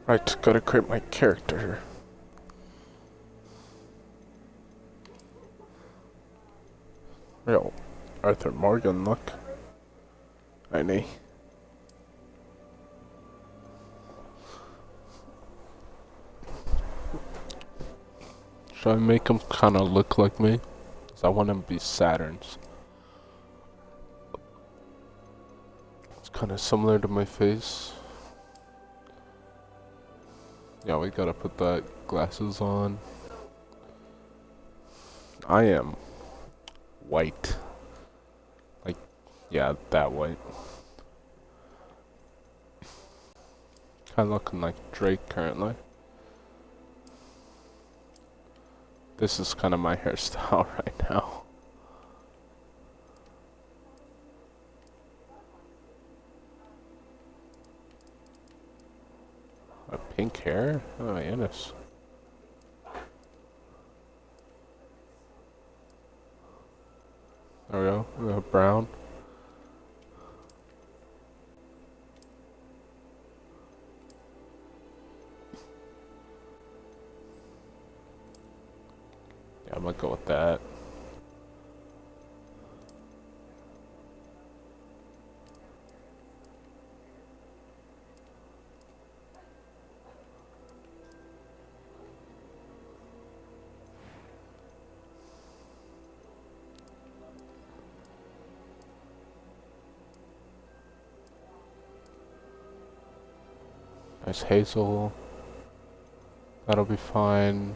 Right, gotta create my character. Yo, Arthur Morgan, look. I know. Should I make him kind of look like me? Cause I want him to be Saturn's. It's kind of similar to my face. Yeah, we gotta put that glasses on. I am white. Like, yeah, that white. Kinda looking like Drake currently. This is kind of my hairstyle right now. A pink hair? Oh my goodness. There we go. Brown. Yeah, I'm gonna go with that. Nice hazel. That'll be fine.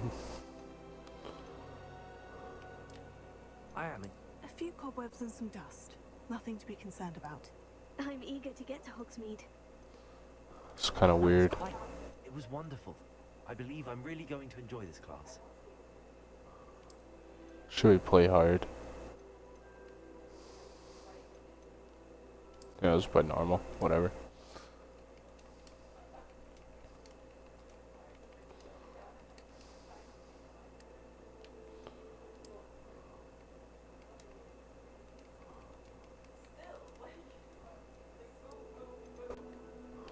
I am. A few cobwebs and some dust. Nothing to be concerned about. I'm eager to get to Hogsmeade. It's kind of weird. It was wonderful. I believe I'm really going to enjoy this class. Should we play hard? Yeah, let's play normal. Whatever.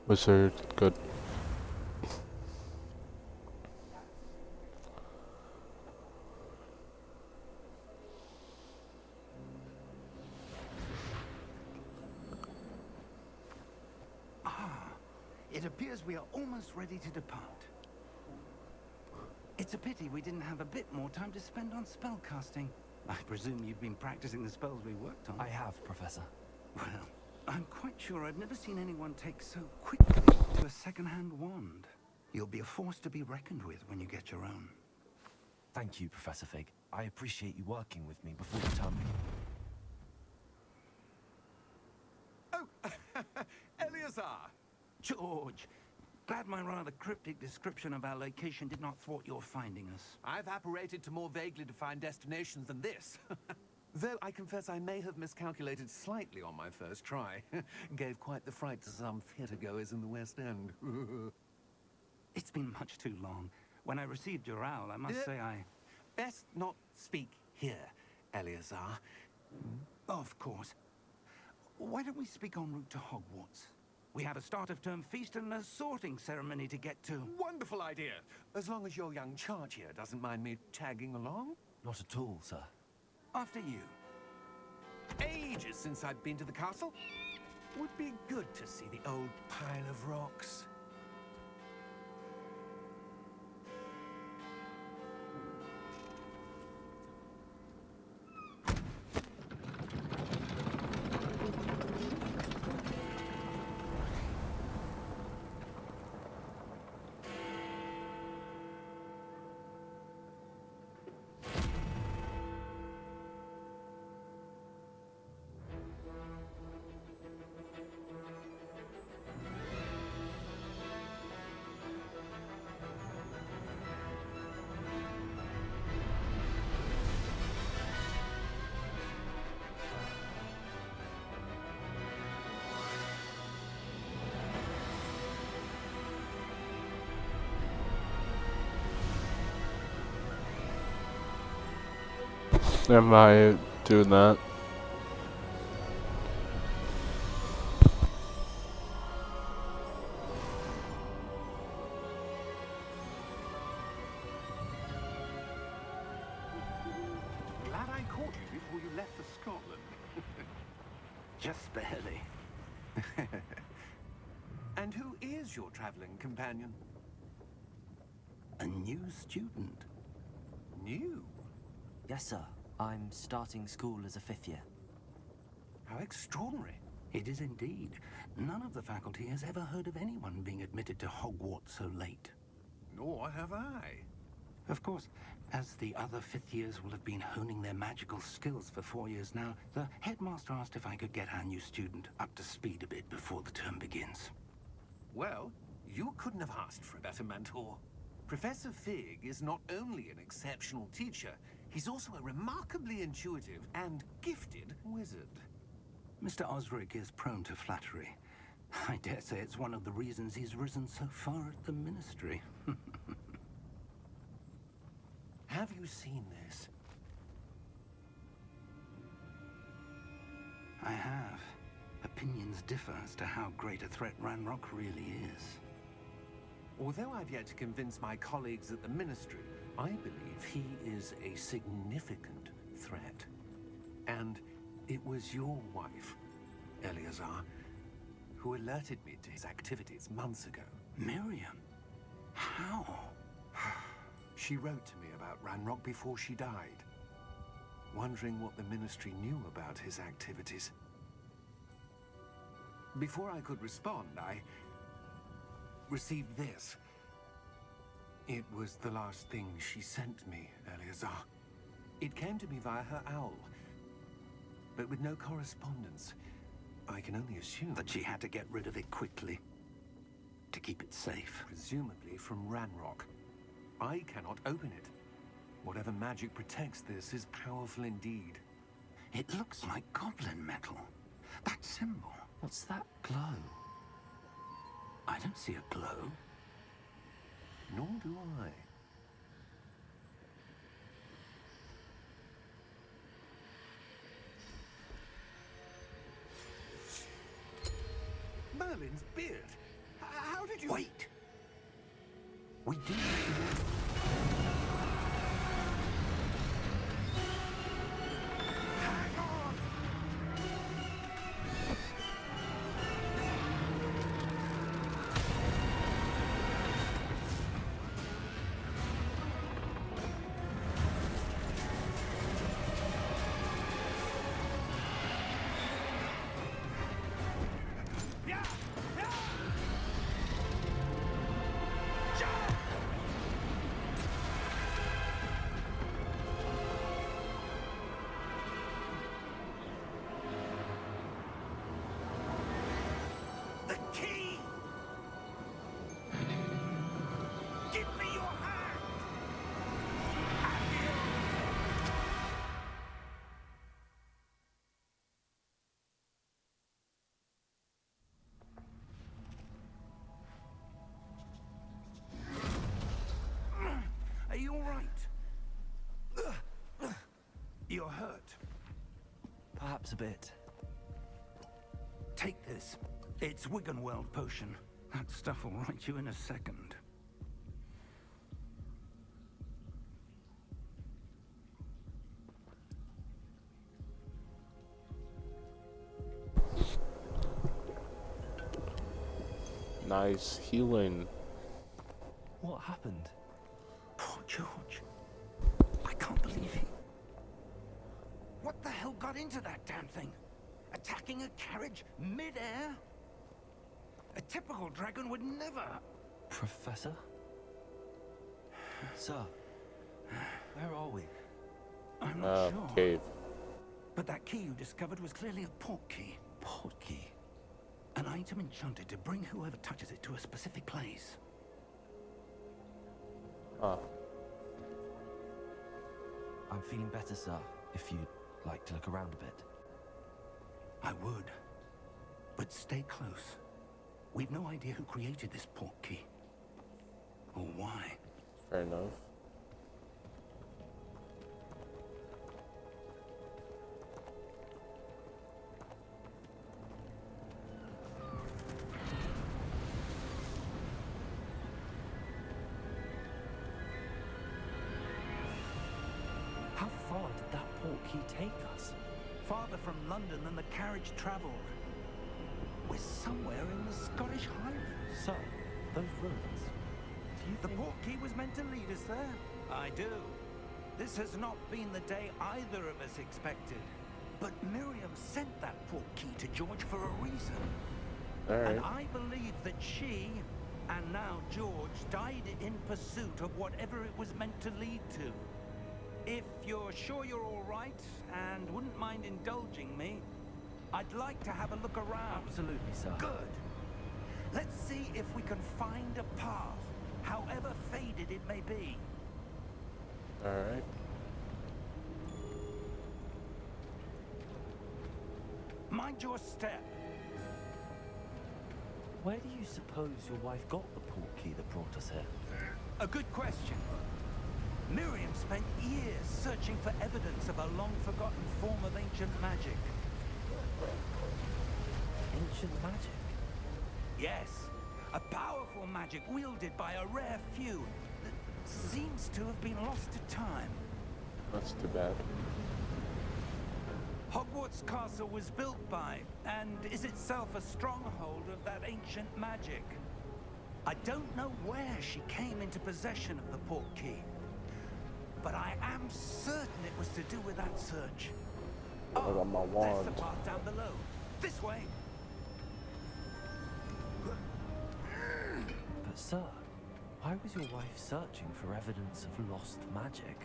Wizard, good. It appears we are almost ready to depart. It's a pity we didn't have a bit more time to spend on spellcasting. I presume you've been practicing the spells we worked on. I have, Professor. Well, I'm quite sure I've never seen anyone take so quickly to a second-hand wand. You'll be a force to be reckoned with when you get your own. Thank you, Professor Fig. I appreciate you working with me before the term. Oh, Eleazar! George, glad my rather cryptic description of our location did not thwart your finding us. I've apparated to more vaguely defined destinations than this. Though I confess I may have miscalculated slightly on my first try. Gave quite the fright to some theatre-goers in the West End. It's been much too long. When I received your owl, I must say I... Best not speak here, Eleazar. Of course. Why don't we speak en route to Hogwarts? We have a start-of-term feast and a sorting ceremony to get to. Wonderful idea. As long as your young charge here doesn't mind me tagging along. Not at all, sir. After you. Ages since I've been to the castle. Would be good to see the old pile of rocks. Am I doing that? left for Scotland. Just barely. And who is your traveling companion? A new student. New? Yes, sir. I'm starting school as a 5th year. How extraordinary. It is indeed. None of the faculty has ever heard of anyone being admitted to Hogwarts so late. Nor have I. Of course, as the other 5th years will have been honing their magical skills for 4 years now, the headmaster asked if I could get our new student up to speed a bit before the term begins. Well, you couldn't have asked for a better mentor. Professor Fig is not only an exceptional teacher, he's also a remarkably intuitive and gifted wizard. Mr. Osric is prone to flattery. I dare say it's one of the reasons he's risen so far at the ministry. Have you seen this? I have. Opinions differ as to how great a threat Ranrock really is. Although I've yet to convince my colleagues at the ministry, I believe he is a significant threat. And it was your wife, Eleazar, who alerted me to his activities months ago. Miriam? How? She wrote to me about Ranrock before she died, wondering what the ministry knew about his activities. Before I could respond, I received this. It was the last thing she sent me, Eleazar. It came to me via her owl, but with no correspondence. I can only assume That she had to get rid of it quickly. To keep it safe. presumably from Ranrock. I cannot open it. Whatever magic protects this is powerful indeed. It looks like goblin metal. That symbol. What's that glow? I don't see a glow. Nor do I. Merlin's beard. How did you... Wait! We do. Hang on! Yeah! Yeah! Jump! The key! Give me your hand! Are you all right? You're hurt. Perhaps a bit. Take this. It's Wiggenweld potion. That stuff will right you in a second. Nice healing. What happened? Poor George. I can't believe he... What the hell got into that damn thing? Attacking a carriage mid-air? A typical dragon would never... Professor? Sir, where are we? I'm not sure. Cave. But that key you discovered was clearly a port key. Port key. An item enchanted to bring whoever touches it to a specific place. Ah, I'm feeling better, sir, if you'd like to look around a bit. I would. But stay close. We've no idea who created this port key. Or why. fair enough. How far did that port key take us? farther from London than the carriage travelled. We're somewhere in the Scottish Highlands. So, those ruins. Do you The think... portkey was meant to lead us there. I do. This has not been the day either of us expected. But Miriam sent that portkey to George for a reason. Alright. And I believe that she, and now George, died in pursuit of whatever it was meant to lead to. If you're sure you're all right and wouldn't mind indulging me, I'd like to have a look around. Absolutely, sir. Good. Let's see if we can find a path, however faded it may be. Alright. Mind your step. Where do you suppose your wife got the portkey that brought us here? A good question. Miriam spent years searching for evidence of a long-forgotten form of ancient magic. Ancient magic? Yes, a powerful magic wielded by a rare few that seems to have been lost to time. That's too bad. Hogwarts Castle was built by, and is itself a stronghold of that ancient magic. I don't know where she came into possession of the portkey, but I am certain it was to do with that search. I got my There's wand. the path down below. This way. But sir, why was your wife searching for evidence of lost magic?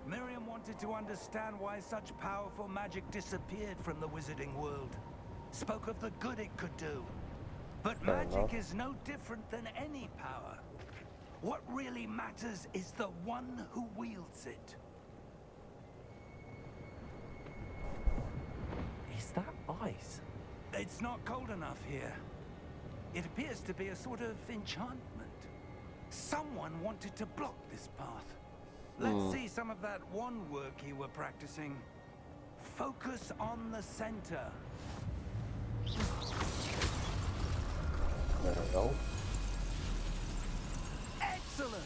Miriam wanted to understand why such powerful magic disappeared from the wizarding world. Spoke of the good it could do. But Fair magic enough. is no different than any power. What really matters is the one who wields it. Is that ice? It's not cold enough here. It appears to be a sort of enchantment. Someone wanted to block this path. Let's see some of that wand work you were practicing. Focus on the center. There we go. Excellent!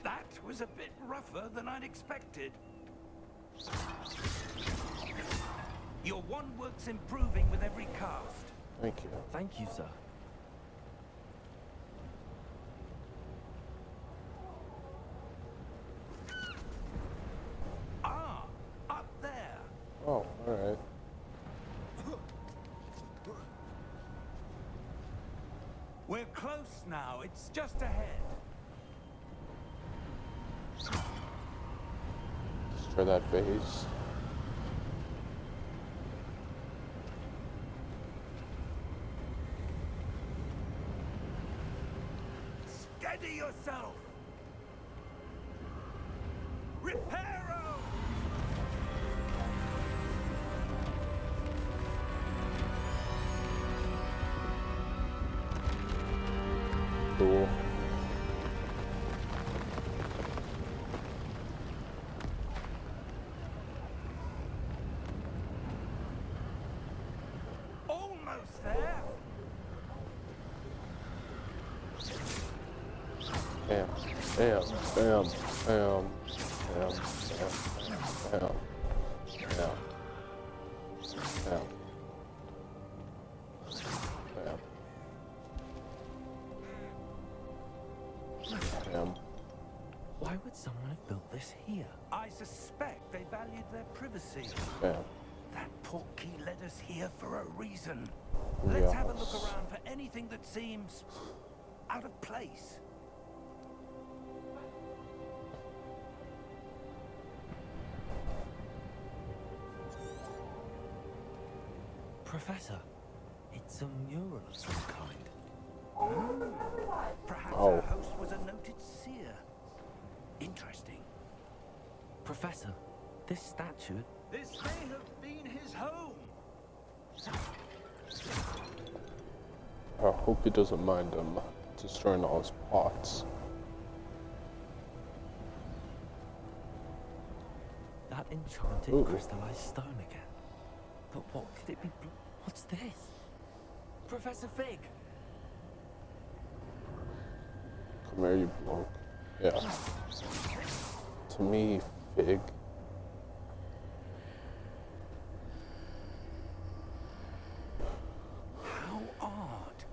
That was a bit rougher than I'd expected. Your wand work's improving with every cast. Thank you. Thank you, sir. Ah, up there. Oh, alright. We're close now. It's just ahead. Destroy that vase. Steady yourself. Reparo! Cool. Almost there. Bam, bam, bam, bam, bam, bam, bam, bam, bam, bam, bam. Why would someone have built this here? I suspect they valued their privacy. Bam. That portkey led us here for a reason. Let's have a look Yes. around for anything that seems out of place. Professor, it's a mural of some kind. Perhaps Oh. our host was a noted seer. Interesting. Professor, this statue... This may have been his home. I hope he doesn't mind him destroying all his pots. That enchanted Ooh. crystallized stone again. But what could it be? What's this? Professor Fig! Come Mary Blanc. Yeah. To me, fig. How odd.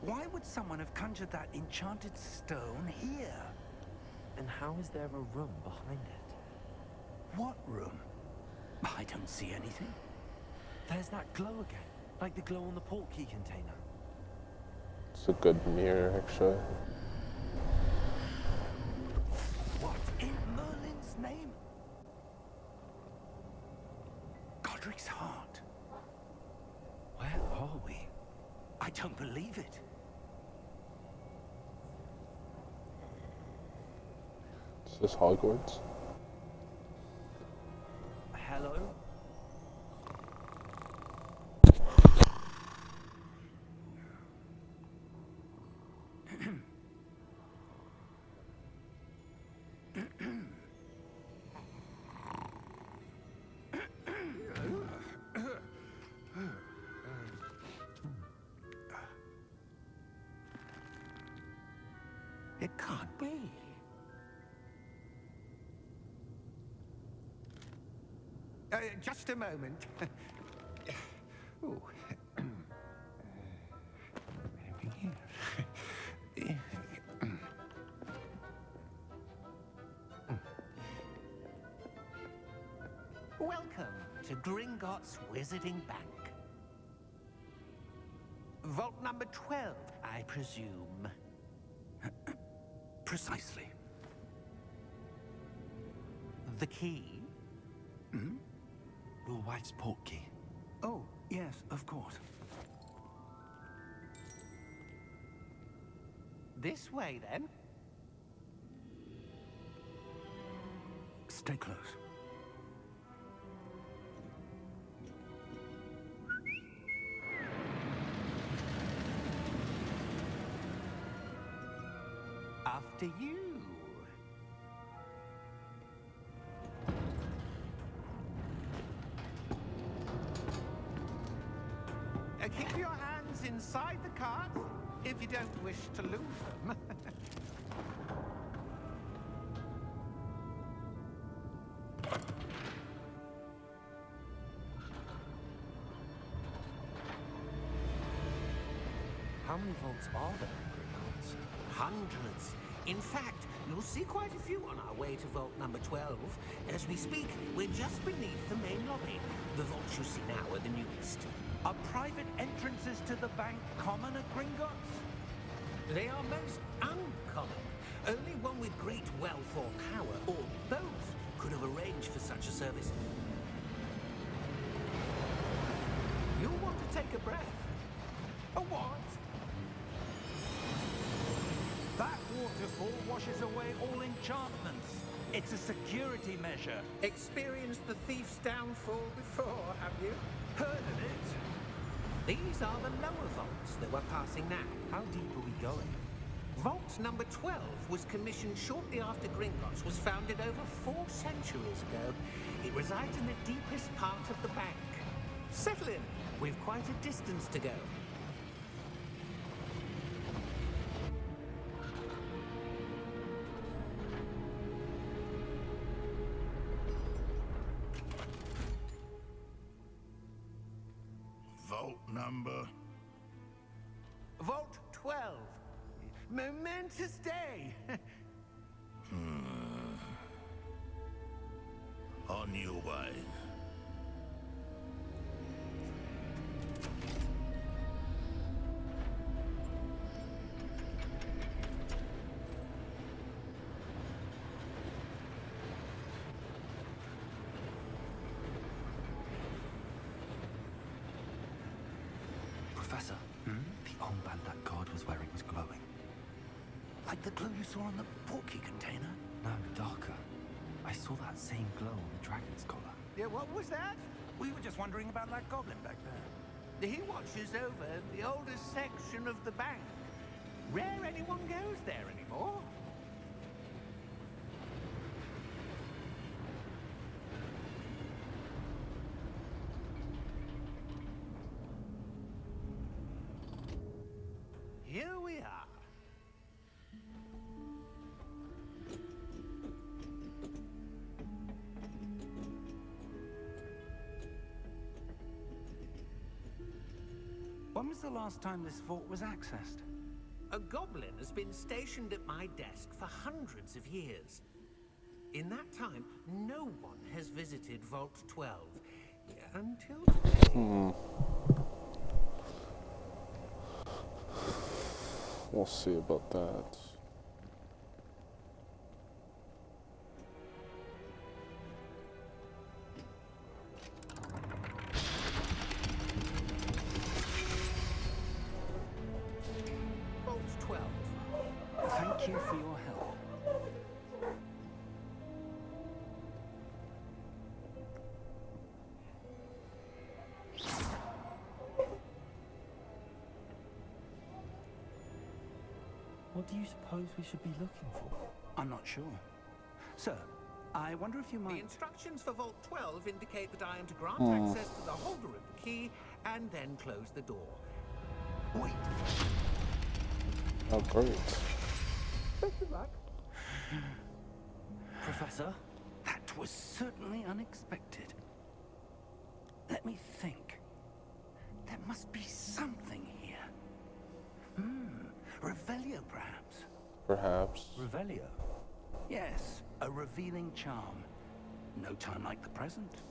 Why would someone have conjured that enchanted stone here? And how is there a room behind it? What room? I don't see anything. There's that glow again, like the glow on the portkey container. It's a good mirror, actually. What in Merlin's name? Godric's heart. Where are we? I don't believe it. Is this Hogwarts? Hello? It can't be. Just a moment. Ooh. Welcome to Gringotts Wizarding Bank. Vault number 12, I presume. Precisely. The key? Your wife's portkey. Oh, yes, of course. This way, then. Stay close. After you. Keep your hands inside the cart if you don't wish to lose them. How many vaults are there in Gringotts? Hundreds. In fact, you'll see quite a few on our way to vault number 12. As we speak, we're just beneath the main lobby. The vaults you see now are the newest. Are private entrances to the bank common at Gringotts? They are most uncommon. Only one with great wealth or power, or both, could have arranged for such a service. You'll want to take a breath. A what? That waterfall washes away all enchantments. It's a security measure. Experienced the thief's downfall before, have you? Heard of it? These are the lower vaults that we're passing now. How deep are we going? Vault number 12 was commissioned shortly after Gringotts was founded over 4 centuries ago. It resides in the deepest part of the bank. Settle in. We've quite a distance to go. Vault number? Vault 12. Momentous day. On your way. Professor, the armband that guard was wearing was glowing. Like the glow you saw on the portkey container? No, darker. I saw that same glow on the dragon's collar. Yeah, what was that? We were just wondering about that goblin back there. He watches over the oldest section of the bank. Rare anyone goes there anymore. Here we are. When was the last time this vault was accessed? A goblin has been stationed at my desk for hundreds of years. In that time, no one has visited Vault 12 until today. We'll see about that. Vault 12. Thank you for your help. What do you suppose we should be looking for? I'm not sure. Sir, I wonder if you The might... instructions for Vault 12 indicate that I am to grant access to the holder of the key and then close the door. Wait. Oh, great. Professor? That was certainly unexpected. Let me think. There must be something here. Revelio, perhaps? Perhaps. Revelio? Yes, a revealing charm. No time like the present.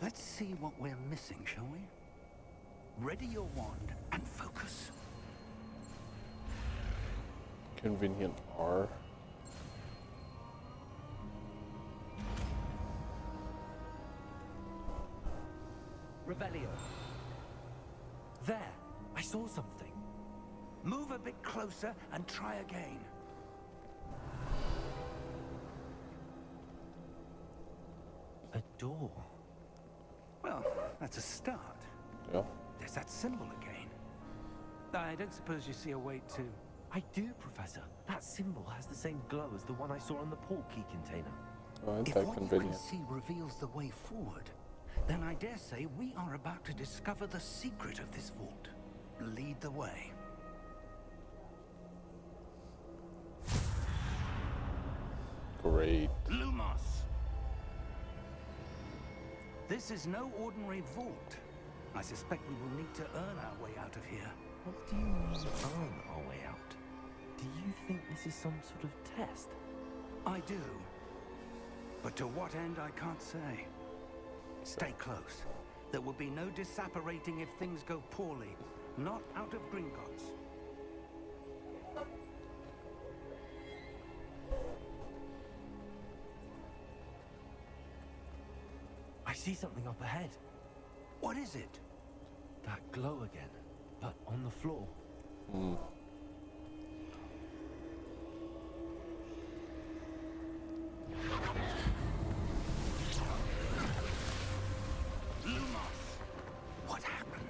Let's see what we're missing, shall we? Ready your wand and focus. Convenient R. Revelio. There! I saw something. Move a bit closer and try again. A door. Well, that's a start. Yeah. There's that symbol again. I don't suppose you see a way to... I do, Professor. That symbol has the same glow as the one I saw on the port key container. Oh, ain't If that what you can convenient? see reveals the way forward, then I dare say we are about to discover the secret of this vault. Lead the way. Great. Lumos! This is no ordinary vault. I suspect we will need to earn our way out of here. What do you mean, earn our way out? Do you think this is some sort of test? I do. But to what end, I can't say. Stay close. There will be no disapparating if things go poorly. Not out of Gringotts. I see something up ahead. What is it? That glow again, but on the floor. Lumos! What happened?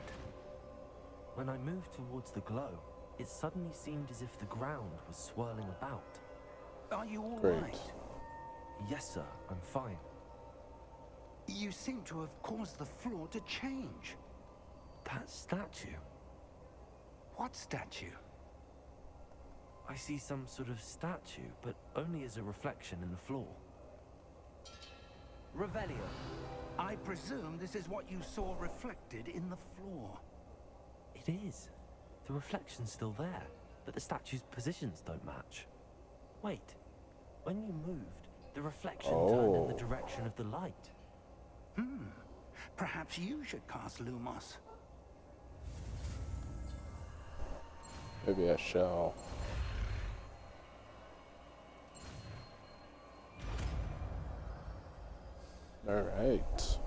When I moved towards the glow, it suddenly seemed as if the ground was swirling about. Are you all Great. right? Yes, sir, I'm fine. You seem to have caused the floor to change. That statue. What statue? I see some sort of statue, but only as a reflection in the floor. Revelio. I presume this is what you saw reflected in the floor. It is. The reflection's still there, but the statue's positions don't match. Wait. When you moved, the reflection turned in the direction of the light. Perhaps you should cast Lumos. Maybe I shall. Alright.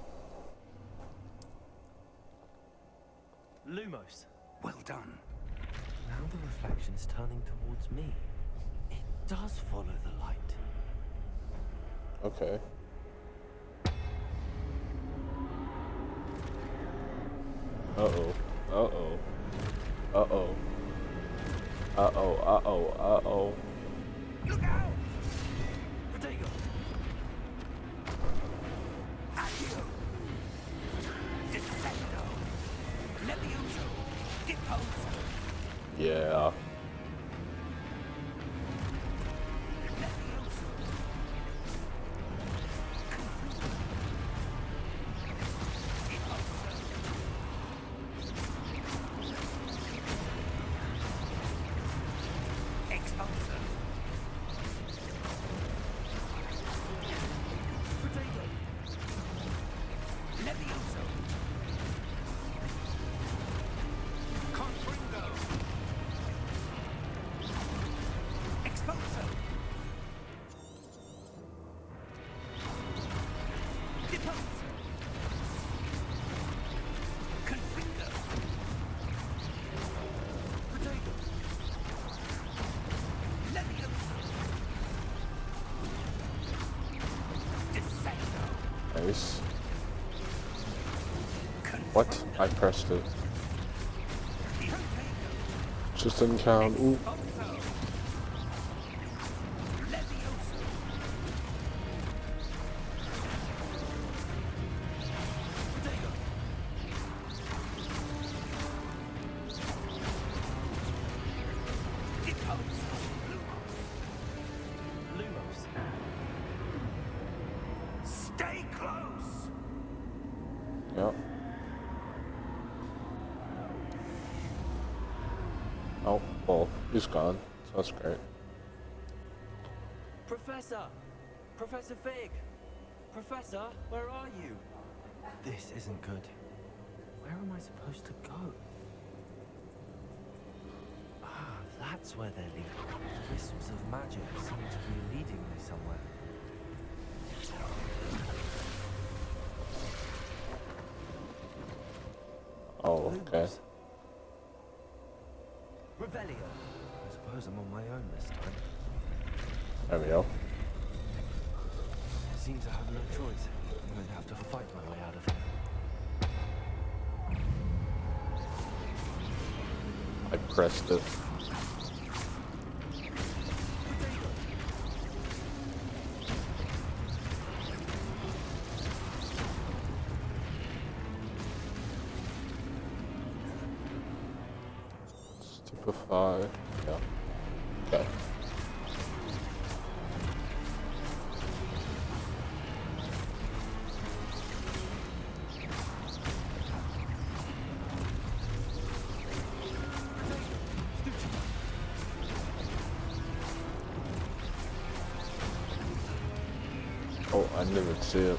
Lumos. Well done. Now the reflection is turning towards me. It does follow the light. Okay. Uh-oh. Uh-oh. Uh-oh. Uh-oh. Uh-oh. Uh-oh. Look out! Protego! Accio! Descendo! Levioso! Deposo! Yeah. Levioso! Deposo! Nice. What? I pressed it. Just didn't count. Ooh. Stay close. Yep. Oh, well, he's gone. So that's great. Professor! Professor Fig! Professor, where are you? This isn't good. Where am I supposed to go? Ah, that's where they're leading. Wisps of magic seem to be leading me somewhere. Oh, okay. Revelio. I suppose I'm on my own this time. There we go. I seem to have no choice. I'm going to have to fight my way out of here. I pressed it. Stupefy. Yeah. Okay. Oh, I didn't even see it.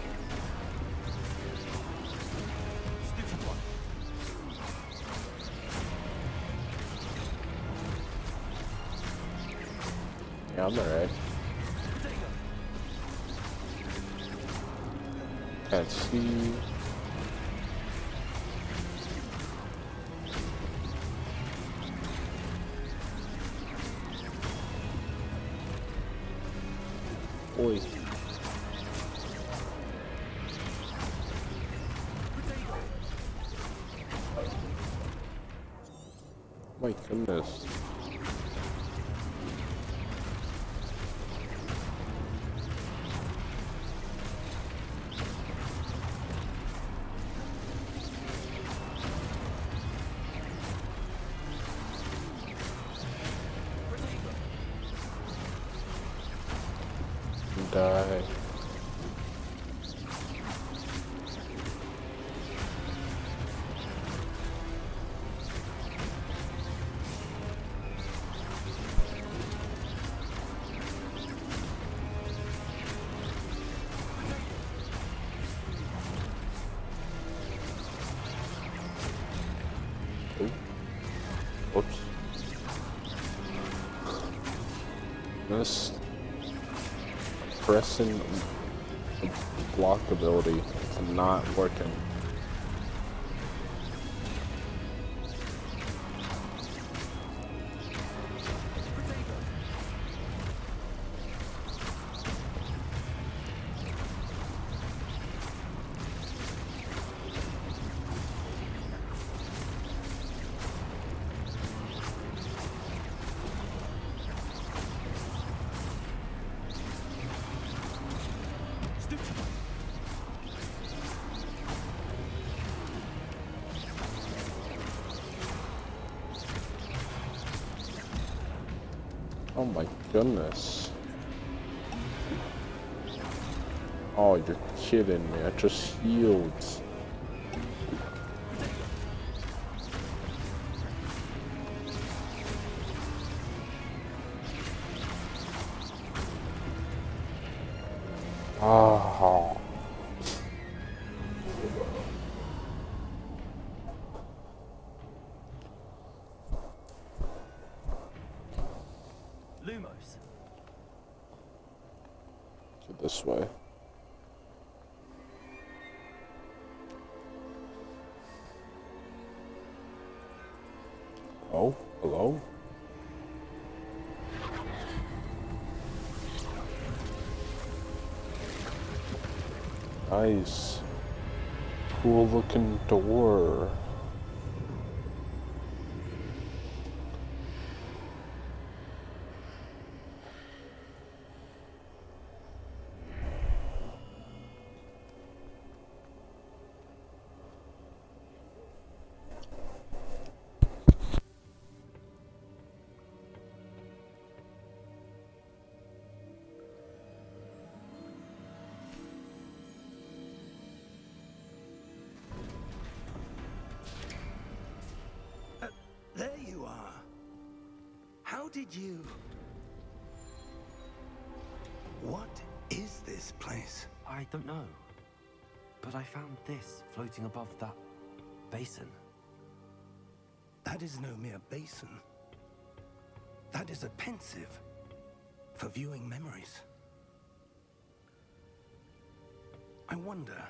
Yeah, I'm alright. Can't see. Oi. My goodness. Die. Ooh. Whoops. This pressing the block ability is not working. Oh my goodness. Oh, you're kidding me. I just healed. Ah. Lumos. Get this way. Oh, hello? Nice. Cool looking door. There you are. How did you... What is this place? I don't know. But I found this floating above that basin. That is no mere basin. That is a pensive for viewing memories. I wonder...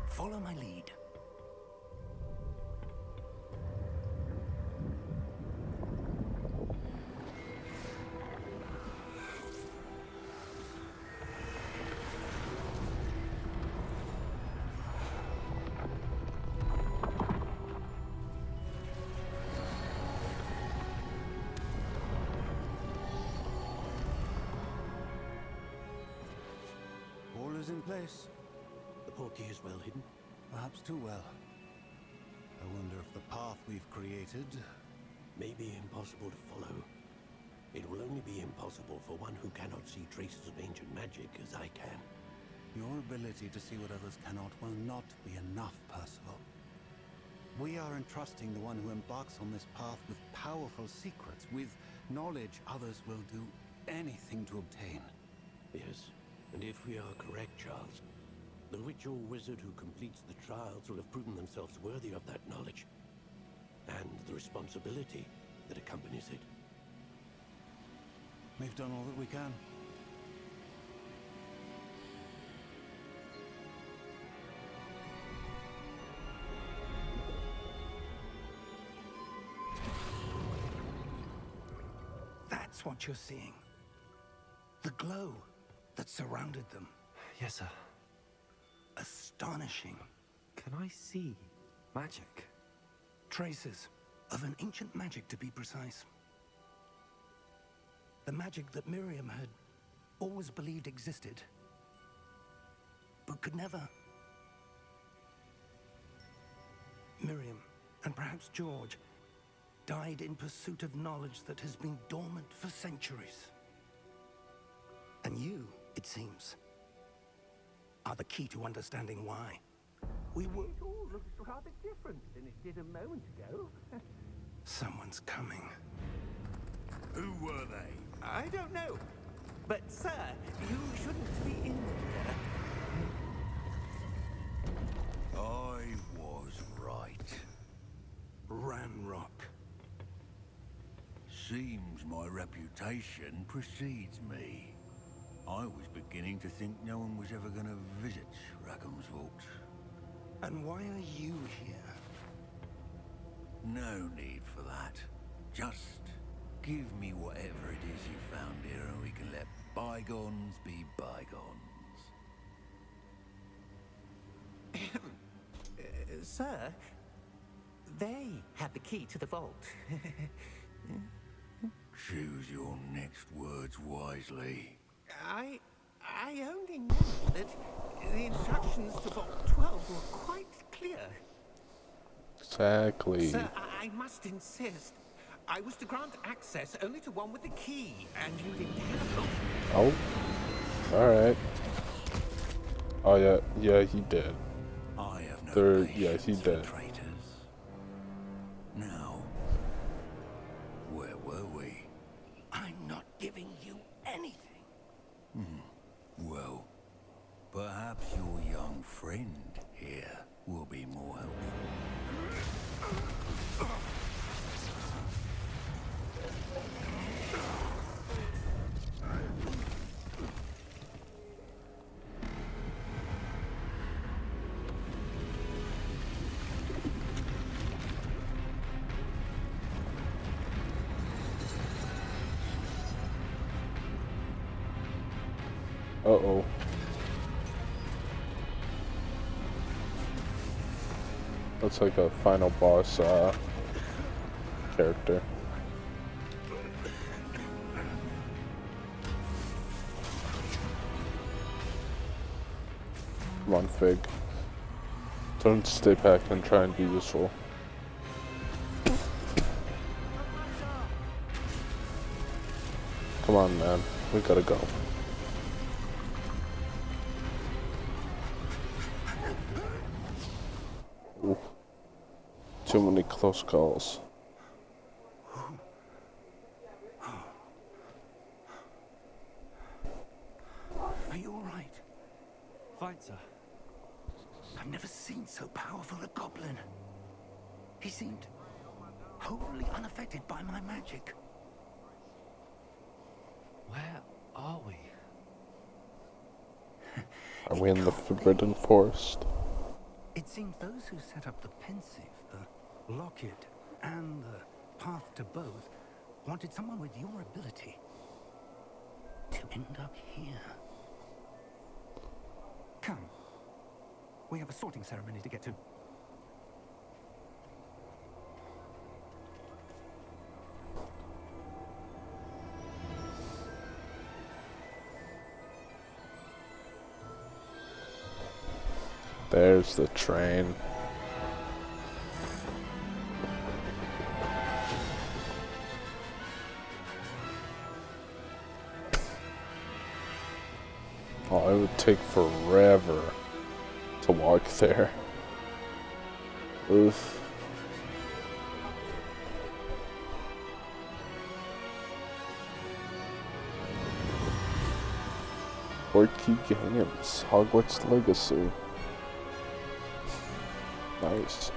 Follow my lead. All is in place. The portkey is well hidden. Perhaps too well. I wonder if the path we've created... May be impossible to follow. It will only be impossible for one who cannot see traces of ancient magic as I can. Your ability to see what others cannot will not be enough, Percival. We are entrusting the one who embarks on this path with powerful secrets, with knowledge others will do anything to obtain. Yes, and if we are correct, Charles, the witch or wizard who completes the trials will have proven themselves worthy of that knowledge, and the responsibility that accompanies it. We've done all that we can. That's what you're seeing. The glow that surrounded them. Yes, sir. Astonishing. Can I see magic? Traces of an ancient magic, to be precise. The magic that Miriam had always believed existed, but could never. Miriam, and perhaps George, died in pursuit of knowledge that has been dormant for centuries. And you, it seems, are the key to understanding why. We were... It all looks rather different than it did a moment ago. Someone's coming. Who were they? I don't know. But, sir, you shouldn't be in here. I was right. Ranrock. Seems my reputation precedes me. I was beginning to think no one was ever going to visit Rackham's vault. And why are you here? No need for that. Just give me whatever it is you found here and we can let bygones be bygones. Sir, they had the key to the vault. Choose your next words wisely. I only know that the instructions to Vault 12 were quite clear. Exactly. Sir, I must insist. I was to grant access only to one with the key, and you didn't have them. Oh. Alright. Oh yeah, yeah, he did. I have no Yeah, he patience did. for traitors. Now, where were we? I'm not giving you anything. Well, perhaps your young friend here will be more helpful. Uh-oh. Looks like a final boss character. Come on, Fig. Don't stay back and try and be useful. Come on, man. We gotta go. Ooh. Too many close calls. Are you all right? Fine, sir. I've never seen so powerful a goblin. He seemed wholly unaffected by my magic. Where are we? Are we in the Forbidden Forest? It seems those who set up the Pensive, the Locket, and the Path to Both wanted someone with your ability to end up here. Come. We have a sorting ceremony to get to. There's the train. Oh, it would take forever to walk there. Oof. Key Games, Hogwarts Legacy. Nice.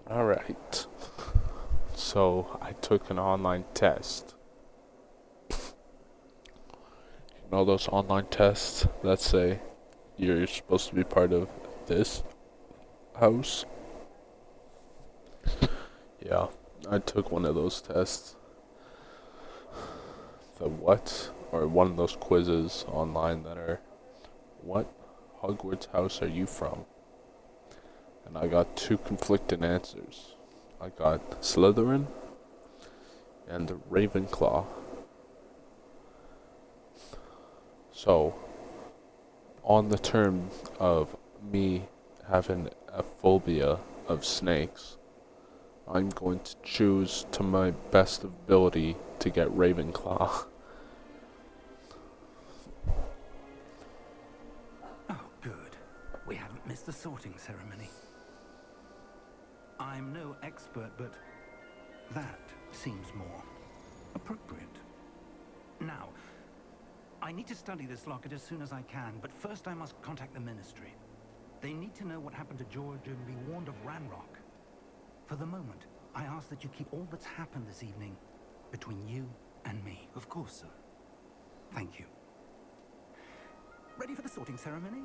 All right. So I took an online test. You know those online tests that say you're supposed to be part of this house? Yeah, I took one of those tests. The what? Or one of those quizzes online that are, what Hogwarts house are you from? And I got two conflicting answers. I got Slytherin and Ravenclaw. So, on the term of me having a phobia of snakes, I'm going to choose to my best ability to get Ravenclaw. Oh, good. We haven't missed the sorting ceremony. I'm no expert, but that seems more appropriate. Now, I need to study this locket as soon as I can, but first I must contact the Ministry. They need to know what happened to George and be warned of Ranrock. For the moment, I ask that you keep all that's happened this evening between you and me. Of course, sir. Thank you. Ready for the sorting ceremony?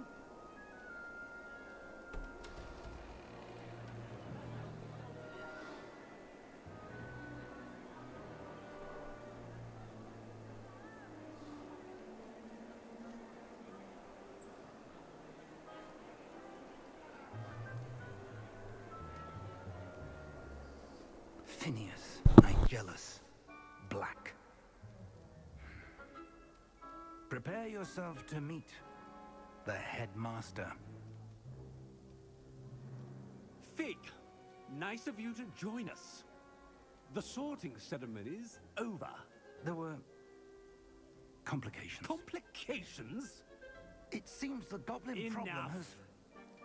Phineas, Nigellus, Black. Prepare yourself to meet the headmaster. Fig, nice of you to join us. The sorting ceremony's over. There were complications. Complications? It seems the goblin problem Enough. has...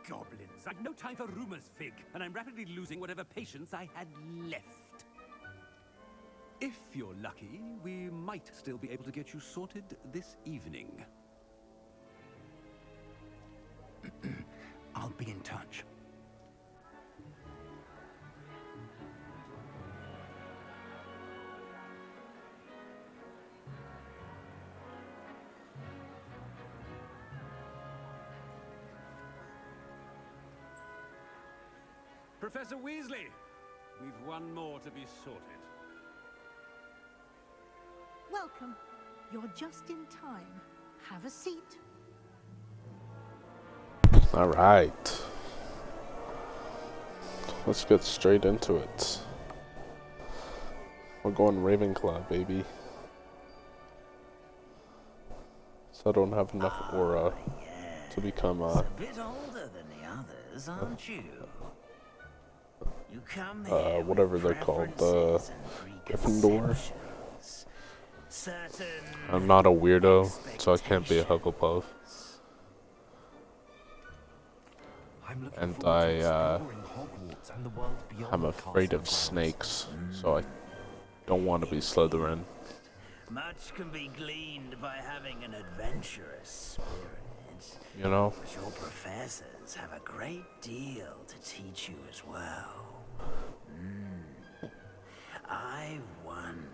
Goblins. I've no time for rumors, Fig, and I'm rapidly losing whatever patience I had left. If you're lucky, we might still be able to get you sorted this evening. I'll be in touch. Professor Weasley, we've one more to be sorted. Welcome. You're just in time. Have a seat. All right. Let's get straight into it. We're going Ravenclaw, baby. So I don't have enough aura to become a bit older than the others, aren't you? You come here whatever they're called, Gryffindor. I'm not a weirdo, so I can't be a Hufflepuff. And I'm afraid of snakes, so I don't want to be Slytherin. Much can be gleaned by having an adventurous spirit. You know? But your professors have a great deal to teach you as well. I wonder...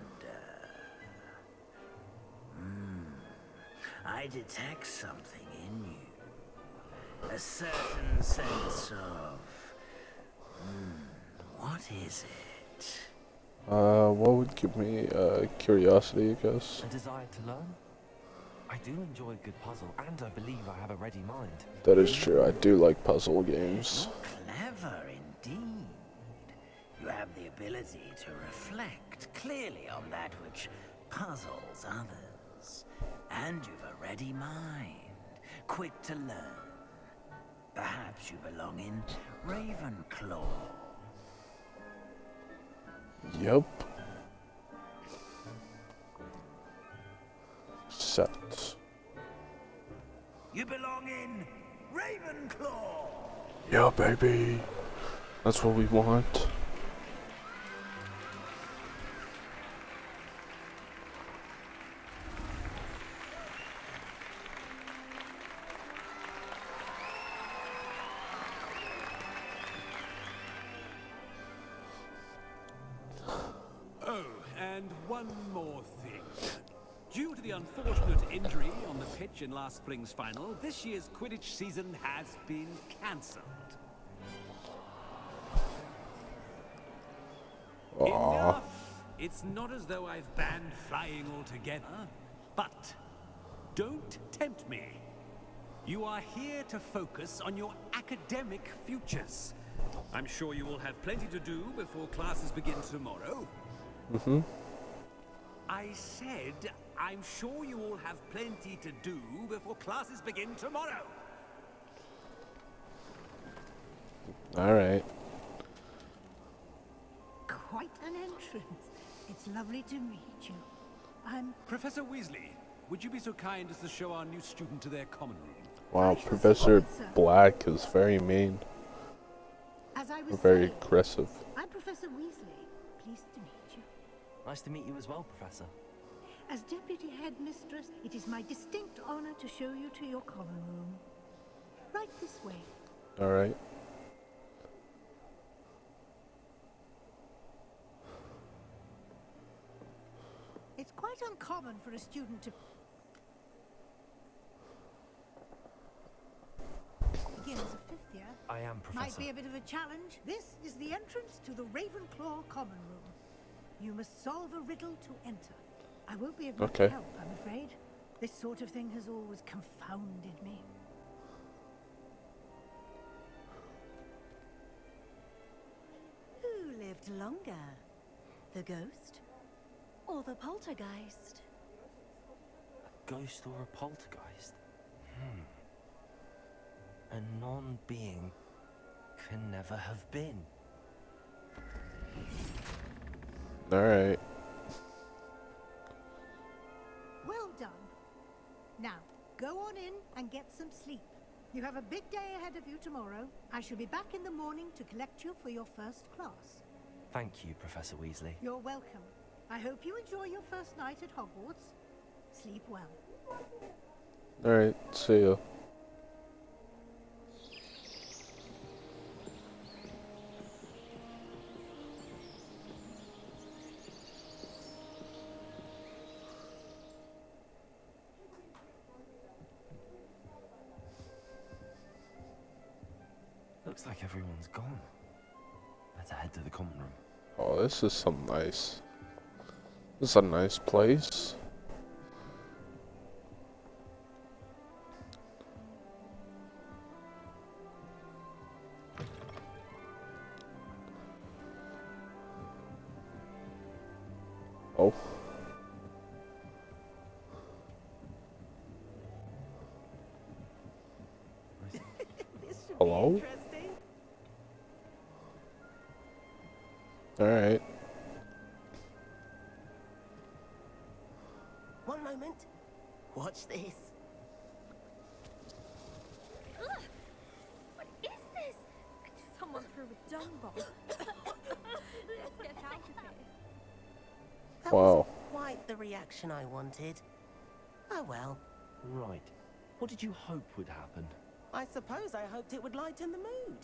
I detect something in you. A certain sense of... what is it? What would give me curiosity, I guess? A desire to learn? I do enjoy a good puzzle, and I believe I have a ready mind. That is true, I do like puzzle games. You're clever indeed. You have the ability to reflect clearly on that which puzzles others. And you've a ready mind, quick to learn. Perhaps you belong in Ravenclaw. Yep. Set. You belong in Ravenclaw. Yeah, baby. That's what we want. One more thing. Due to the unfortunate injury on the pitch in last spring's final, this year's Quidditch season has been cancelled. Enough! It's not as though I've banned flying altogether, but don't tempt me. You are here to focus on your academic futures. I'm sure you will have plenty to do before classes begin tomorrow. I said, I'm sure you all have plenty to do before classes begin tomorrow. Alright. Quite an entrance. It's lovely to meet you. I'm... Professor Weasley, would you be so kind as to show our new student to their common room? Wow, Professor Black is very mean. As I was very saying, aggressive. I'm Professor Weasley. Pleased to meet you. Nice to meet you as well, Professor. As Deputy Headmistress, it is my distinct honor to show you to your common room. Right this way. Alright. It's quite uncommon for a student to begin as a fifth year. I am, Professor. Might be a bit of a challenge. This is the entrance to the Ravenclaw common room. You must solve a riddle to enter. I won't be of much help, I'm afraid. This sort of thing has always confounded me. Who lived longer? The ghost or the poltergeist? A ghost or a poltergeist? A non-being can never have been. Alright. Well done. Now, go on in and get some sleep. You have a big day ahead of you tomorrow. I shall be back in the morning to collect you for your first class. Thank you, Professor Weasley. You're welcome. I hope you enjoy your first night at Hogwarts. Sleep well. Alright, see ya. Looks like everyone's gone. better head to the common room. Oh, this is some nice. This is a nice place. Oh. Hello? Alright. One moment. Watch this. What is this? Someone threw a dung bomb. Let's get out of here. That Wow. wasn't quite the reaction I wanted. Oh well. Right. What did you hope would happen? I suppose I hoped it would lighten the mood.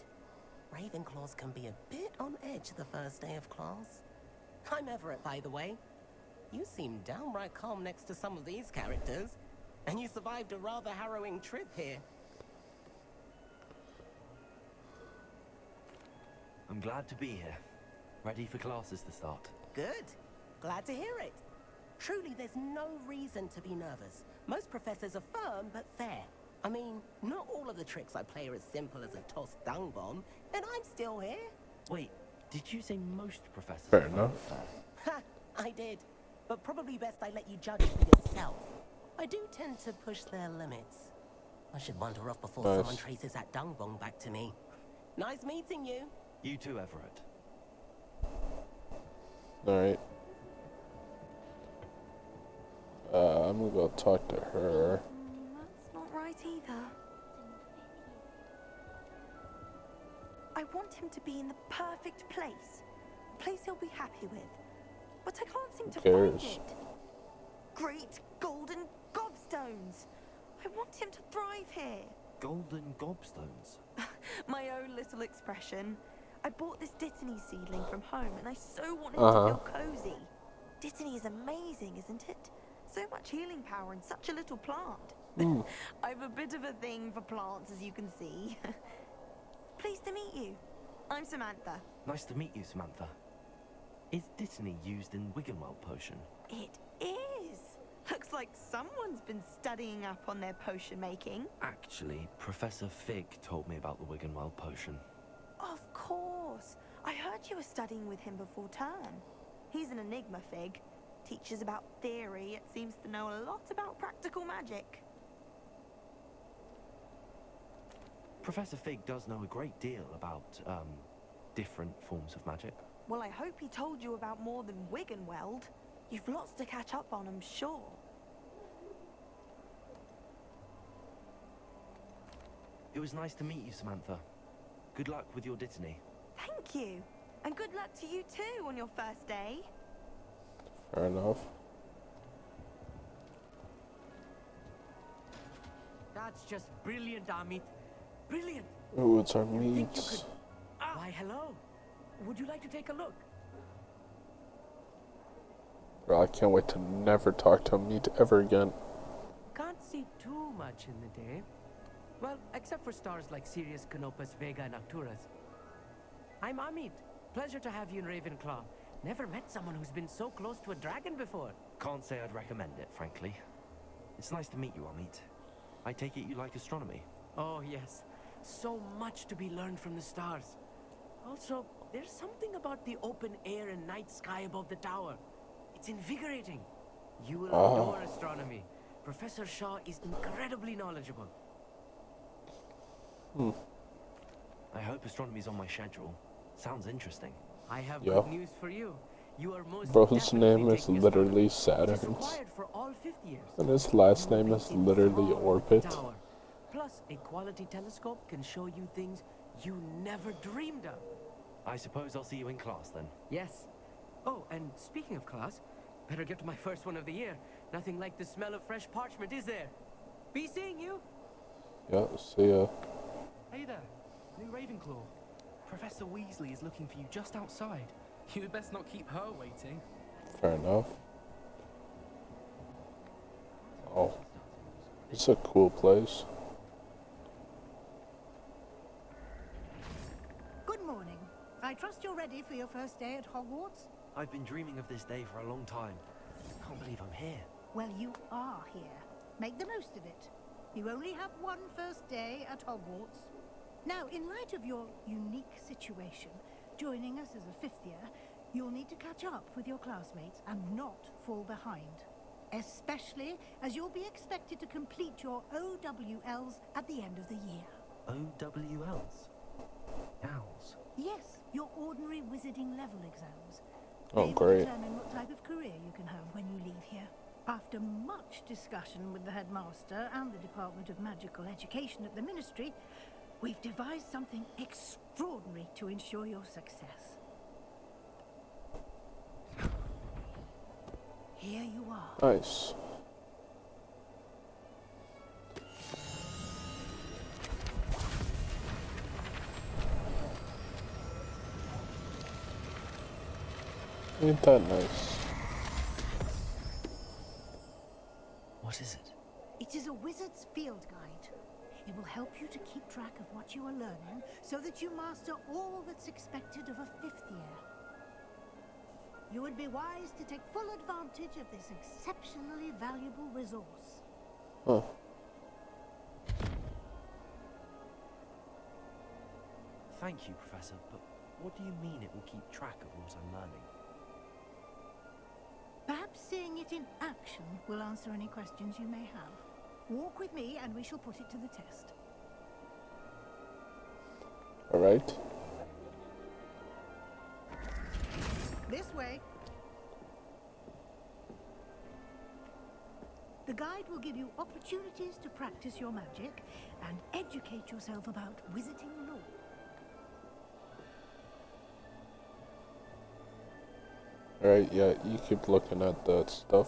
Ravenclaws can be a bit on edge the first day of class. I'm Everett, by the way. You seem downright calm next to some of these characters. And you survived a rather harrowing trip here. I'm glad to be here. Ready for classes to start. Good. Glad to hear it. Truly, there's no reason to be nervous. Most professors are firm but fair. I mean, not all of the tricks I play are as simple as a tossed dung bomb, and I'm still here. Wait, did you say most professors? Fair enough. Ha! I did. But probably best I let you judge for yourself. I do tend to push their limits. I should wander off before someone traces that dung bomb back to me. Nice meeting you. You too, Everett. Alright. I'm gonna go talk to her. That's not right either. I want him to be in the perfect place. A place he'll be happy with. But I can't seem to find it. Great golden gobstones! I want him to thrive here. Golden gobstones? My own little expression. I bought this Dittany seedling from home and I so want him to feel cozy. Dittany is amazing, isn't it? So much healing power in such a little plant. I've a bit of a thing for plants, as you can see. Pleased to meet you. I'm Samantha. Nice to meet you, Samantha. Is Dittany used in Wiggenweld potion? It is. Looks like someone's been studying up on their potion making. Actually, Professor Fig told me about the Wiggenweld potion. Of course. I heard you were studying with him before term. He's an enigma, Fig. Teaches about theory, yet seems to know a lot about practical magic. Professor Fig does know a great deal about, different forms of magic. Well, I hope he told you about more than Wiggenweld. You've lots to catch up on, I'm sure. It was nice to meet you, Samantha. Good luck with your Dittany. Thank you. And good luck to you too on your first day. Fair enough. That's just brilliant, Amit. Brilliant. Ooh, it's our meats. Why, hello. Would you like to take a look? Bro, I can't wait to never talk to a meat ever again. Can't see too much in the day. Well, except for stars like Sirius, Canopus, Vega, and Arcturus. I'm Amit. Pleasure to have you in Ravenclaw. Never met someone who's been so close to a dragon before. Can't say I'd recommend it, frankly. It's nice to meet you, Amit. I take it you like astronomy? Oh, yes. So much to be learned from the stars. Also, there's something about the open air and night sky above the tower. It's invigorating. You will adore astronomy. Professor Shaw is incredibly knowledgeable. I hope astronomy's on my schedule. Sounds interesting. I have good news for you. You are most Bro's name is taking literally astronomy. It is Saturn. required for all 5th years. And his last name is literally Orbit. Tower. Plus, a quality telescope can show you things you never dreamed of. I suppose I'll see you in class then. Yes. Oh, and speaking of class, better get to my first one of the year. Nothing like the smell of fresh parchment, is there? Be seeing you. Yeah, see ya. Hey there, new Ravenclaw. Professor Weasley is looking for you just outside. You'd best not keep her waiting. Fair enough. Oh, it's a cool place. Good morning. I trust you're ready your first day at Hogwarts? I've been dreaming of this day for a long time. I can't believe I'm here. Well, you are here. Make the most of it. You only have one first day at Hogwarts. Now, in light of your unique situation, joining us as a fifth year, you'll need to catch up with your classmates and not fall behind. Especially as you'll be expected to complete your OWLs at the end of the year. OWLs? Owls? Yes, your ordinary wizarding level exams. Oh, They will great. determine what type of career you can have when you leave here. After much discussion with the headmaster and the Department of Magical Education at the Ministry, we've devised something extraordinary to ensure your success. Here you are. Nice. Ain't that nice? What is it? It is a wizard's field guide. It will help you to keep track of what you are learning so that you master all that's expected of a fifth year. You would be wise to take full advantage of this exceptionally valuable resource. Huh. Thank you, Professor, but what do you mean it will keep track of what I'm learning? Perhaps seeing it in action will answer any questions you may have. Walk with me and we shall put it to the test. Alright. This way. The guide will give you opportunities to practice your magic and educate yourself about wizarding lore. Alright, yeah, you keep looking at that stuff.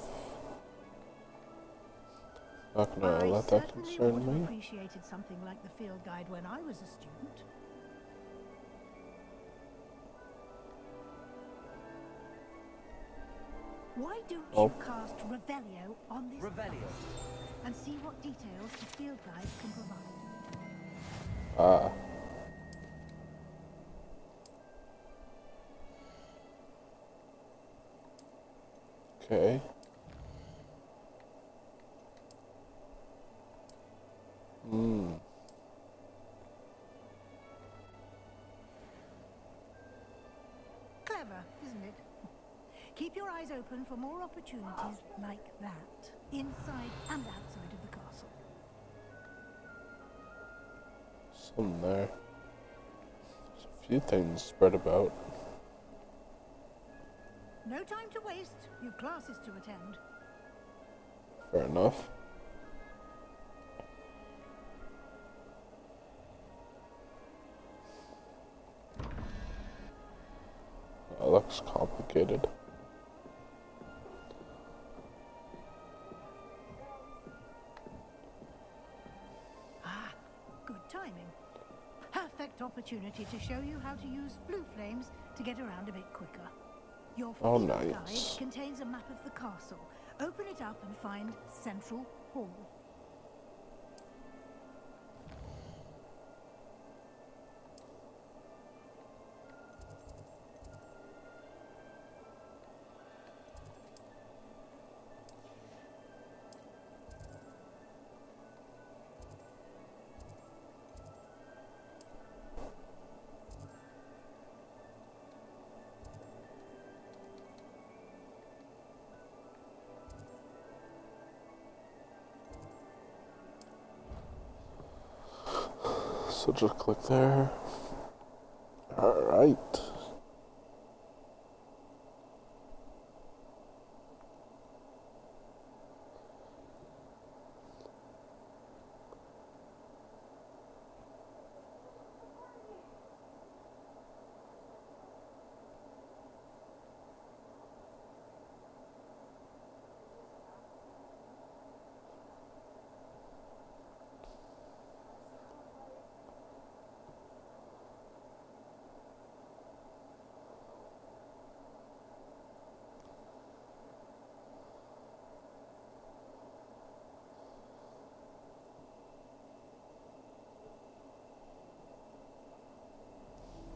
Not gonna let that certainly concern would have me. appreciated something like the field guide when I was a student. Why don't you cast Revelio on this Revelio. and see what details the field guide can provide? Ah. Okay. Clever, isn't it? Keep your eyes open for more opportunities like that, inside and outside of the castle. Some there. There's a few things spread about. No time to waste. You've classes to attend. Fair enough. That looks complicated. Ah, good timing. Perfect opportunity to show you how to use blue flames to get around a bit quicker. Your field guide contains a map of the castle. Open it up and find Central Hall. So just click there. Alright.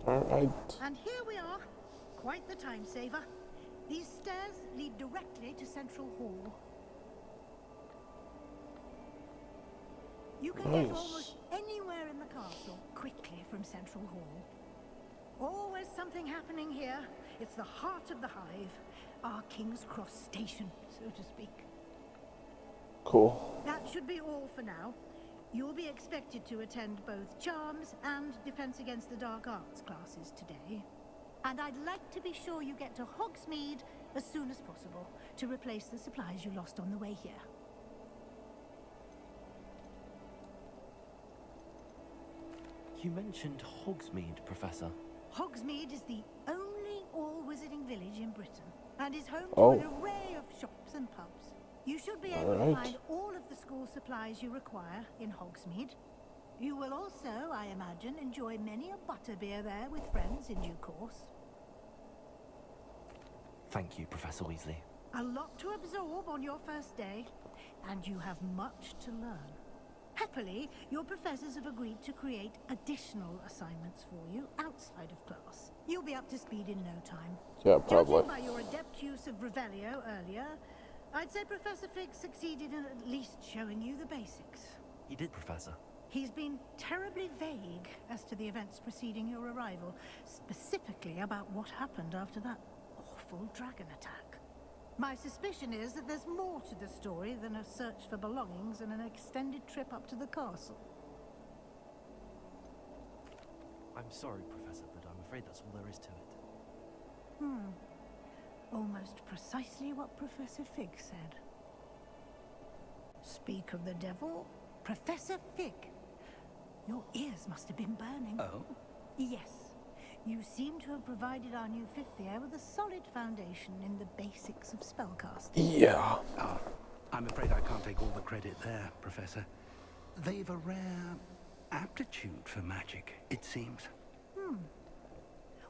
Alright. And here we are. Quite the time saver. These stairs lead directly to Central Hall. You can get almost anywhere in the castle quickly from Central Hall. Always something happening here. It's the heart of the hive, our King's Cross station, so to speak. Cool. That should be all for now. You'll be expected to attend both Charms and Defense Against the Dark Arts classes today. And I'd like to be sure you get to Hogsmeade as soon as possible to replace the supplies you lost on the way here. You mentioned Hogsmeade, Professor. Hogsmeade is the only all-wizarding village in Britain and is home to an array of shops and pubs. You should be able to find all of the school supplies you require in Hogsmeade. You will also, I imagine, enjoy many a butterbeer there with friends in due course. Thank you, Professor Weasley. A lot to absorb on your first day, and you have much to learn. Happily, your professors have agreed to create additional assignments for you outside of class. You'll be up to speed in no time. Yeah, probably. Judging by your adept use of Revelio earlier, I'd say Professor Fig succeeded in at least showing you the basics. He did, Professor. He's been terribly vague as to the events preceding your arrival, specifically about what happened after that awful dragon attack. My suspicion is that there's more to the story than a search for belongings and an extended trip up to the castle. I'm sorry, Professor, but I'm afraid that's all there is to it. Almost precisely what Professor Fig said. Speak of the devil, Professor Fig. Your ears must have been burning. Oh? Yes. You seem to have provided our new fifth year with a solid foundation in the basics of spellcasting. Yeah. I'm afraid I can't take all the credit there, Professor. They've a rare aptitude for magic, it seems.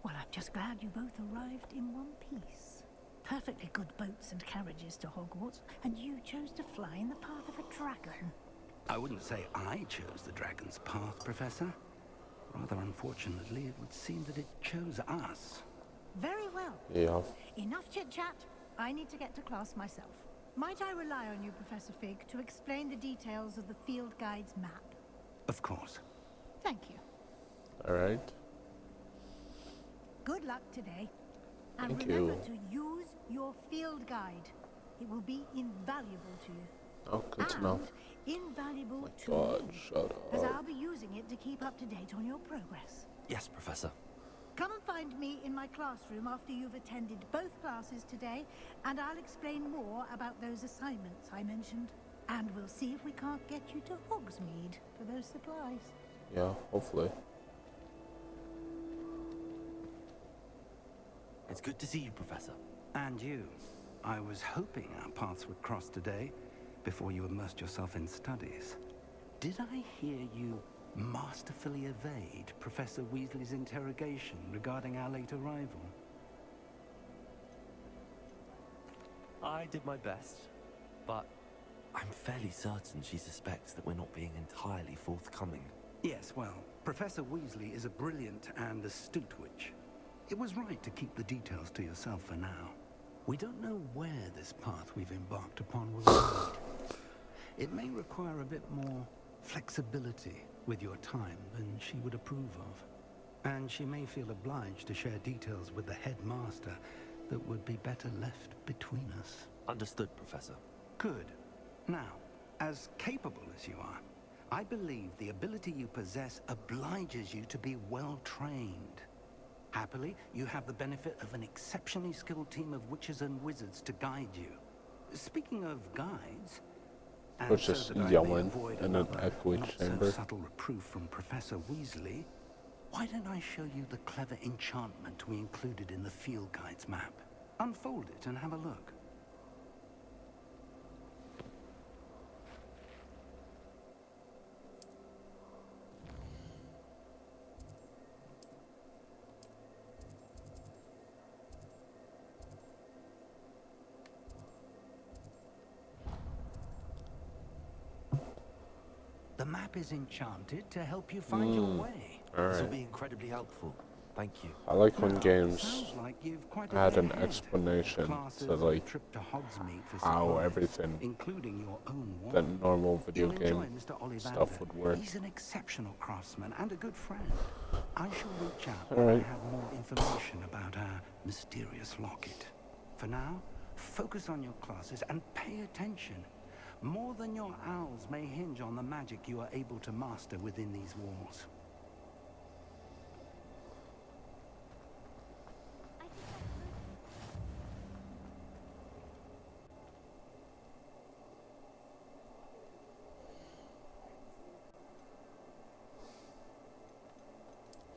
Well, I'm just glad you both arrived in one piece. Perfectly good boats and carriages to Hogwarts, and you chose to fly in the path of a dragon. I wouldn't say I chose the dragon's path, Professor. Rather unfortunately, it would seem that it chose us. Very well. Yeah. Enough chit-chat. I need to get to class myself. Might I rely on you, Professor Fig, to explain the details of the field guide's map? Of course. Thank you. All right. Good luck today. And Thank remember you. to use your field guide. It will be invaluable to you. Oh, good to know. Invaluable to God, you, shut as up. I'll be using it to keep up to date on your progress. Yes, Professor. Come and find me in my classroom after you've attended both classes today, and I'll explain more about those assignments I mentioned. And we'll see if we can't get you to Hogsmeade for those supplies. Yeah, hopefully. It's good to see you, Professor. And you. I was hoping our paths would cross today, before you immersed yourself in studies. Did I hear you masterfully evade Professor Weasley's interrogation regarding our late arrival? I did my best, but I'm fairly certain she suspects that we're not being entirely forthcoming. Yes, well, Professor Weasley is a brilliant and astute witch. It was right to keep the details to yourself for now. We don't know where this path we've embarked upon will lead. It may require a bit more flexibility with your time than she would approve of. And she may feel obliged to share details with the headmaster that would be better left between us. Understood, Professor. Good. Now, as capable as you are, I believe the ability you possess obliges you to be well trained. Happily, you have the benefit of an exceptionally skilled team of witches and wizards to guide you. Speaking of guides, and Which so is that I may yelling avoid in an another echoey not chamber. so subtle reproof from Professor Weasley, why don't I show you the clever enchantment we included in the field guide's map? Unfold it and have a look. The map is enchanted to help you find your way. This will be incredibly helpful. Thank you. I like when Now, games sounds like you've quite a add day an ahead. explanation Classes to and like trip to Hogsmeade for how supplies, everything including your own that wand. normal video You'll enjoy game Mr. Ollivander. stuff would work. He's an exceptional craftsman and a good friend. I shall reach out All when I right. have more information about our mysterious locket. For now, focus on your classes and pay attention. More than your owls may hinge on the magic you are able to master within these walls.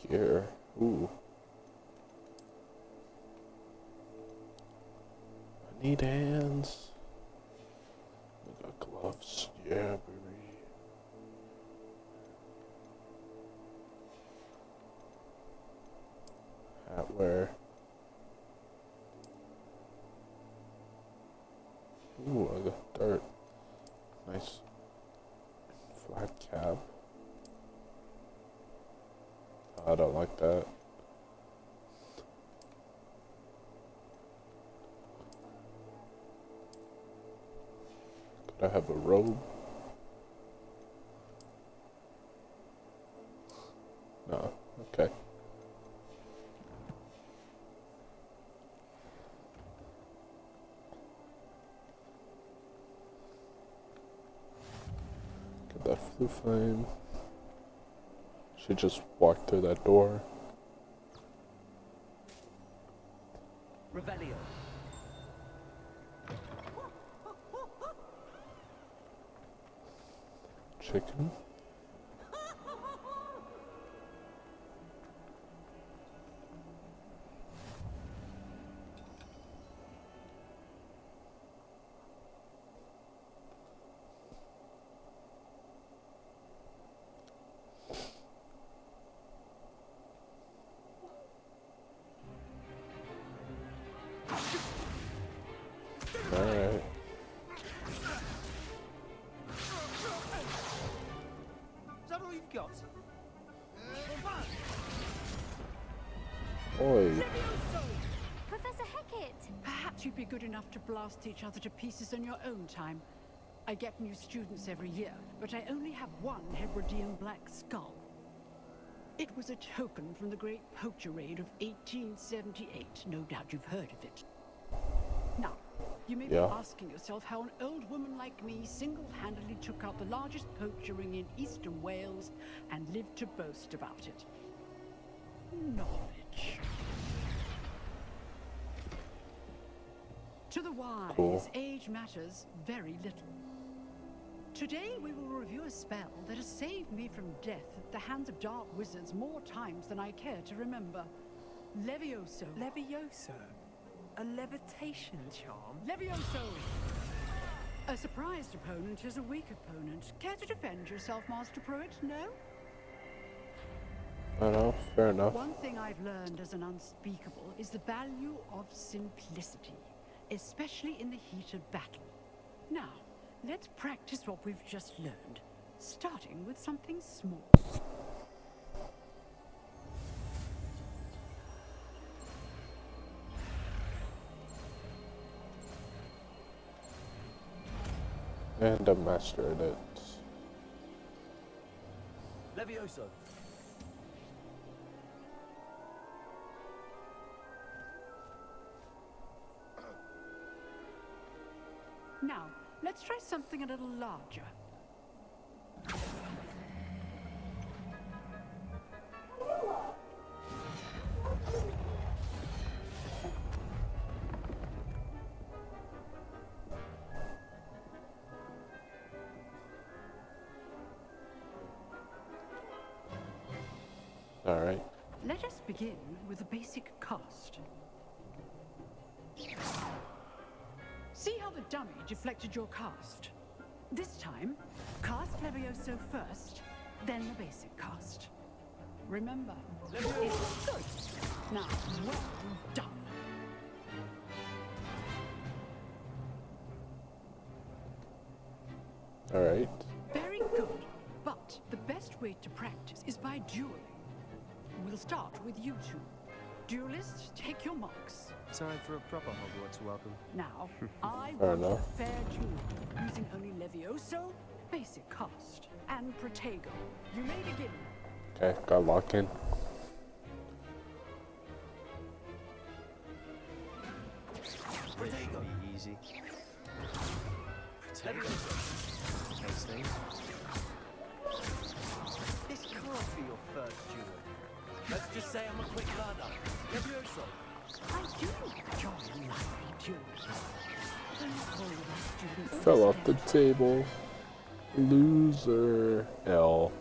Gear. Ooh. I need hands. I got gloves. Yeah, baby. Hat wear. Ooh, I got dirt. Nice. Flat cap. I don't like that. Could I have a robe? No. Okay. Get that flue flame. Should just walk through that door. Revelio. Chicken. Alright. Is that all you've got? Oi. Professor Hecat! Perhaps you'd be good enough to blast each other to pieces in your own time. I get new students every year, but I only have one Hebridean black skull. It was a token from the Great Poacher Raid of 1878. No doubt you've heard of it. Now, you may be asking yourself how an old woman like me single-handedly took out the largest poacher ring in eastern Wales and lived to boast about it. Knowledge. To the wise, age matters very little. Today we will review a spell that has saved me from death at the hands of dark wizards more times than I care to remember. Levioso. Levioso? A levitation charm? Levioso! A surprised opponent is a weak opponent. Care to defend yourself, Master Pruitt? No? I know, fair enough. One thing I've learned as an unspeakable is the value of simplicity, especially in the heat of battle. Now, let's practice what we've just learned, starting with something small. And I mastered it. Levioso. Now, let's try something a little larger. All right. Let us begin with a basic cast. See how the dummy deflected your cast? This time, cast Levioso first, then the basic cast. Remember, it's good. Now, well done. All right. Very good, but the best way to practice is by dueling. we'll start with you two. Duelists, take your marks. Time for a proper Hogwarts welcome. Now, I Fair want enough. a fair duel, using only Levioso, basic cast, and Protego. You may begin. Okay, got lock in. This should be easy. Case things. This can't be your first duel. Let's just say I'm a quick learner. Levioso. I do enjoy lively duels. Don't worry about students. Fell off the table. Loser. L.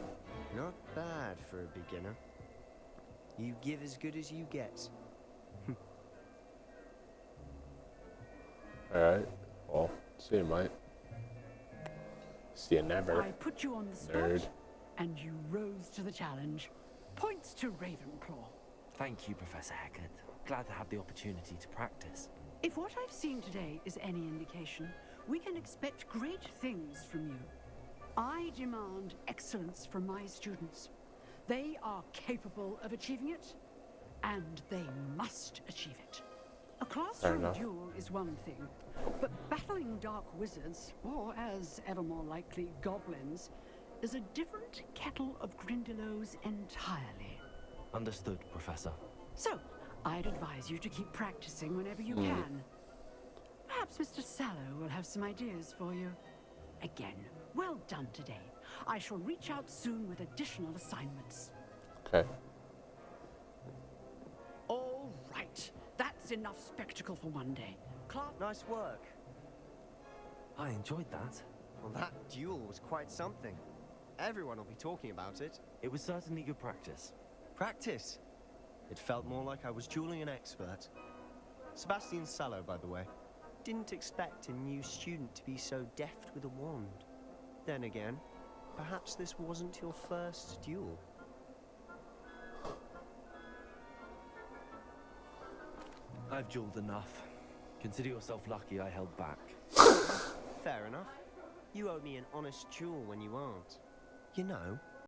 Not bad for a beginner. You give as good as you get. Alright. Well, see you, mate. See you never. I put you on the spot, Nerd. and you rose to the challenge. Points to Ravenclaw. Thank you, Professor Hecat. Glad to have the opportunity to practice. If what I've seen today is any indication, we can expect great things from you. I demand excellence from my students. They are capable of achieving it, and they must achieve it. A classroom enough. duel is one thing, but battling dark wizards, or as ever more likely, goblins, is a different kettle of Grindylows entirely. Understood, Professor. So, I'd advise you to keep practicing whenever you can. Perhaps Mr. Sallow will have some ideas for you. Again, well done today. I shall reach out soon with additional assignments. Okay. All right. That's enough spectacle for one day. Clark, Nice work. I enjoyed that. Well, that duel was quite something. Everyone will be talking about it. It was certainly good practice. Practice. It felt more like I was dueling an expert. Sebastian Sallow, by the way. Didn't expect a new student to be so deft with a wand. Then again, perhaps this wasn't your first duel. I've dueled enough. Consider yourself lucky I held back. Fair enough. You owe me an honest duel when you aren't. You know,